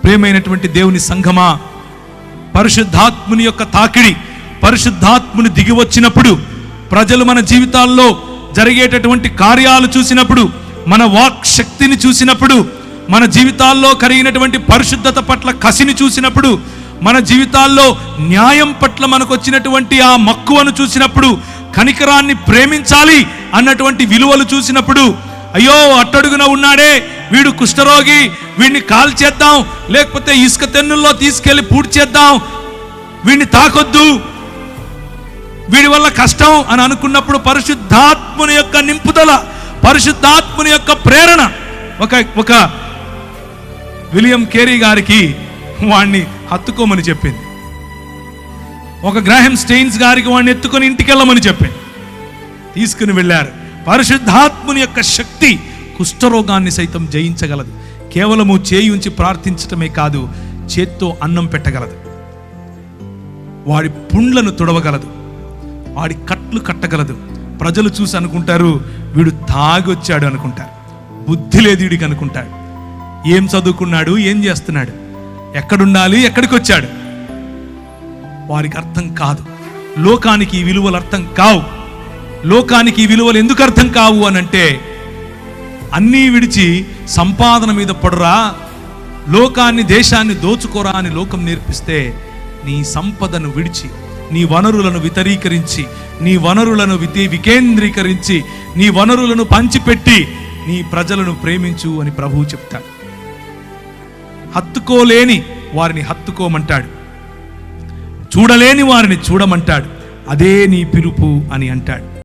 ప్రియమైనటువంటి దేవుని సంఘమా, పరిశుద్ధాత్ముని యొక్క తాకిడి, పరిశుద్ధాత్ముని దిగి వచ్చినప్పుడు, ప్రజలు మన జీవితాల్లో జరిగేటటువంటి కార్యాలు చూసినప్పుడు, మన వాక్ శక్తిని చూసినప్పుడు, మన జీవితాల్లో కలిగినటువంటి పరిశుద్ధత పట్ల కసిని చూసినప్పుడు, మన జీవితాల్లో న్యాయం పట్ల మనకు వచ్చినటువంటి ఆ మక్కువను చూసినప్పుడు, కనికరాన్ని ప్రేమించాలి అన్నటువంటి విలువలు చూసినప్పుడు, అయ్యో అట్టడుగున ఉన్నాడే వీడు కుష్ఠరోగి, వీడిని కాల్చేద్దాం, లేకపోతే ఇసుక తెన్నుల్లో తీసుకెళ్లి పూడ్చేద్దాం, వీడిని తాకొద్దు, వీడి వల్ల కష్టం అని అనుకున్నప్పుడు పరిశుద్ధాత్ముని యొక్క నింపుదల, పరిశుద్ధాత్ముని యొక్క ప్రేరణ ఒక విలియం కేరీ గారికి వాణ్ణి హత్తుకోమని చెప్పింది. ఒక గ్రాహం స్టెయిన్స్ గారికి వాడిని ఎత్తుకొని ఇంటికి వెళ్ళమని చెప్పింది. తీసుకుని వెళ్ళారు. పరిశుద్ధాత్ముని యొక్క శక్తి కుష్ఠరోగాన్ని సైతం జయించగలదు. కేవలము చేయి ఉంచి ప్రార్థించటమే కాదు, చేత్తో అన్నం పెట్టగలదు, వాడి పుండ్లను తుడవగలదు, వాడి కట్లు కట్టగలదు. ప్రజలు చూసి అనుకుంటారు వీడు తాగొచ్చాడు అనుకుంటారు, బుద్ధి లేదు వీడికి అనుకుంటాడు. ఏం చదువుకున్నాడు, ఏం చేస్తున్నాడు, ఎక్కడుండాలి, ఎక్కడికి వచ్చాడు, వారికి అర్థం కాదు. లోకానికి ఈ విలువలు అర్థం కావు. లోకానికి ఈ విలువలు ఎందుకు అర్థం కావు అనంటే, అన్నీ విడిచి సంపాదన మీద పడురా, లోకాన్ని దేశాన్ని దోచుకోరా అని లోకం నేర్పిస్తే, నీ సంపదను విడిచి, నీ వనరులను వితరీకరించి, నీ వనరులను వికేంద్రీకరించి, నీ వనరులను పంచిపెట్టి నీ ప్రజలను ప్రేమించు అని ప్రభువు చెప్తాడు. హత్తుకోలేని వారిని హత్తుకోమంటాడు, చూడలేని వారిని చూడమంటాడు. అదే నీ పిలుపు అని అంటాడు.